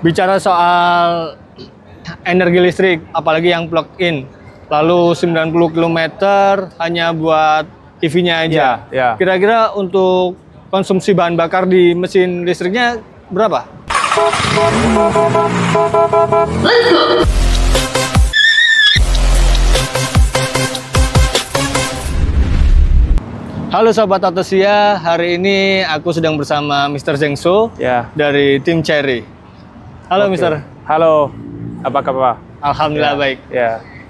Bicara soal energi listrik, apalagi yang plug-in, lalu 90 km hanya buat EV-nya aja. Kira-kira untuk konsumsi bahan bakar di mesin listriknya berapa? Halo Sobat Autosia, hari ini aku sedang bersama Mr. Zeng So dari tim Chery. Halo Mr. Halo, apa kabar? Alhamdulillah baik.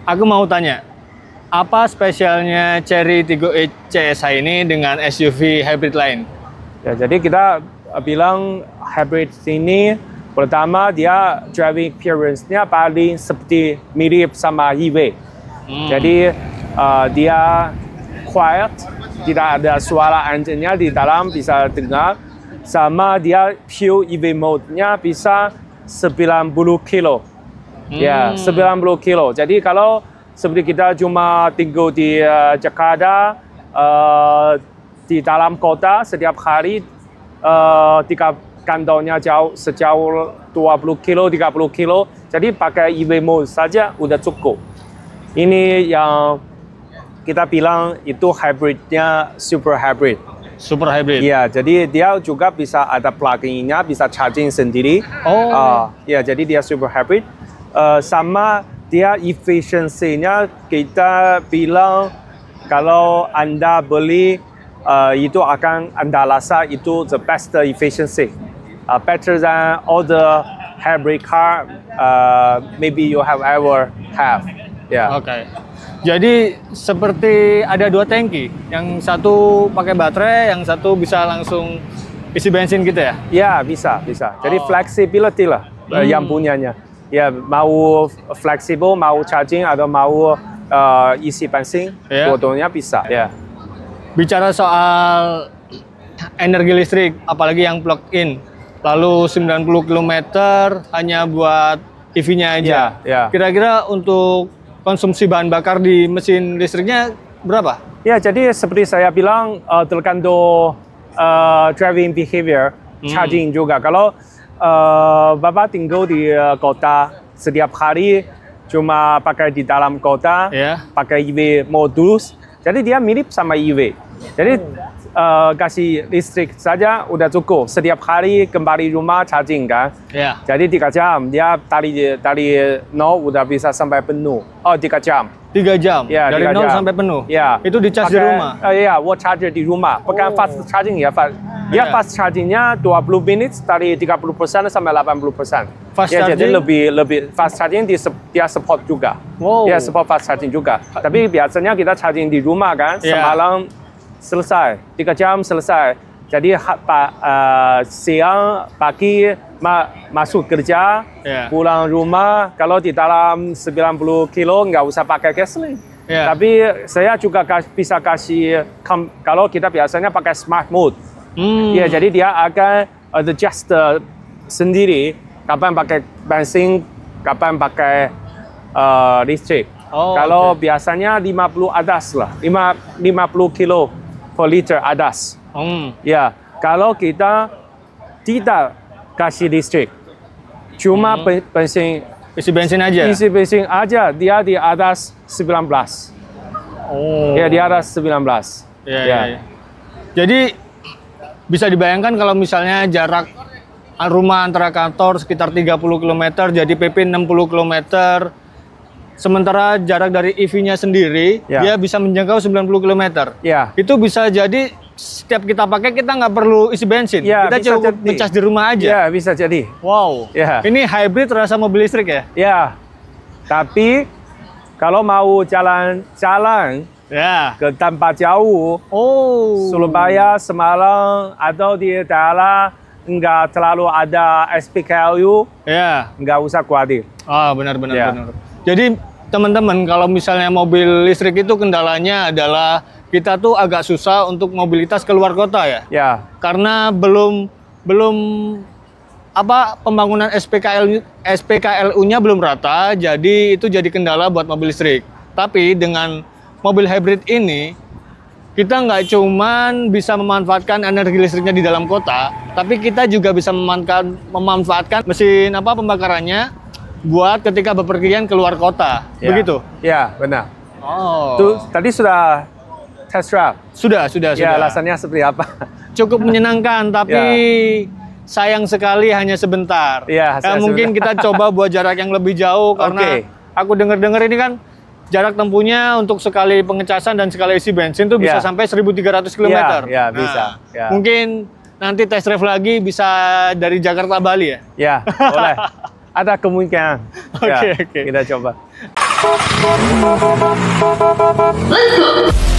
Aku mau tanya, apa spesialnya Chery Tiggo CSI ini dengan SUV hybrid lain? Ya, jadi kita bilang hybrid ini pertama dia driving experience-nya paling seperti mirip sama EV. Jadi dia quiet, tidak ada suara engine-nya di dalam, bisa dengar. Sama dia pure EV mode-nya bisa 90 kilo. Ya, 90 kilo. Jadi kalau seperti kita cuma tinggal di Jakarta, di dalam kota setiap hari, tiga kantornya sejauh 20 kilo, 30 kilo. Jadi pakai EV mode saja udah cukup. Ini yang kita bilang itu hybridnya super hybrid. Super hybrid. Iya, jadi dia juga bisa ada plug-in-nya, bisa charging sendiri. Ya, jadi dia super hybrid. Sama dia efisiensinya kita bilang kalau Anda beli itu akan Anda rasa itu the best efficiency, better than all the hybrid car maybe you have ever have. Oke. Jadi seperti ada dua tangki, yang satu pakai baterai, yang satu bisa langsung isi bensin gitu ya? Ya, bisa. Jadi flexibility lah yang punyanya. Ya, mau fleksibel, mau charging atau mau isi bensin, dua-duanya bisa. Ya. Bicara soal energi listrik, apalagi yang plug-in, lalu 90 km hanya buat EV-nya aja. Kira-kira untuk konsumsi bahan bakar di mesin listriknya berapa? Ya, jadi seperti saya bilang tergantung driving behavior, charging juga. Kalau Bapak tinggal di kota setiap hari cuma pakai di dalam kota, pakai EV modus, jadi dia mirip sama EV. Jadi kasih listrik saja udah cukup. Setiap hari kembali rumah charging kan. Jadi 3 jam dia dari 0 udah bisa sampai penuh. 3 jam. 3 jam. Ya, dari 0 sampai penuh. Itu di charge di rumah. Wall charger di rumah. Bukan fast charging ya, dia fast chargingnya 20 menit dari 30% sampai 80%. Fast charging? Jadi lebih fast charging dia support juga. Dia support fast charging juga. Tapi biasanya kita charging di rumah kan, semalam selesai, 3 jam selesai. Jadi siang, pagi masuk kerja, pulang rumah, kalau di dalam 90 kilo nggak usah pakai gasoline. Tapi saya juga bisa kasih, kalau kita biasanya pakai smart mode. Jadi dia akan adjust sendiri, kapan pakai bensin, kapan pakai listrik. Kalau biasanya 50 atas lah, 50 kilo per liter atas. Ya, kalau kita tidak kasih listrik, cuma isi bensin aja, dia di atas 19. Ya, di atas 19. Jadi bisa dibayangkan kalau misalnya jarak rumah antara kantor sekitar 30 km, jadi PP 60 km. Sementara jarak dari EV-nya sendiri, dia bisa menjangkau 90 km. Itu bisa jadi setiap kita pakai, kita nggak perlu isi bensin. Kita cukup ngecas di rumah aja. Ya, bisa jadi. Wow. Ini hybrid rasa mobil listrik ya? Ya. Tapi kalau mau jalan-jalan ke tempat jauh, Surabaya, Semarang, atau di daerah nggak terlalu ada SPKLU, nggak usah khawatir. Benar. Jadi teman-teman, kalau misalnya mobil listrik itu kendalanya adalah kita tuh agak susah untuk mobilitas keluar kota ya. Karena belum pembangunan SPKLU-nya belum rata, jadi itu jadi kendala buat mobil listrik. Tapi dengan mobil hybrid ini kita nggak cuman bisa memanfaatkan energi listriknya di dalam kota, tapi kita juga bisa memanfaatkan mesin pembakarannya buat ketika bepergian keluar kota. Ya. Begitu? Ya, benar. Oh. Tuh, tadi sudah test drive. Sudah. Ya, alasannya seperti apa? Cukup menyenangkan, tapi sayang sekali hanya sebentar. Ya, mungkin kita coba buat jarak yang lebih jauh karena aku dengar-dengar ini kan jarak tempuhnya untuk sekali pengecasan dan sekali isi bensin tuh bisa sampai 1.300 km. Ya, bisa. Ya. Mungkin nanti test drive lagi bisa dari Jakarta Bali ya? Ya, boleh. Ada kemungkinan. Oke. Kita coba. Let's go.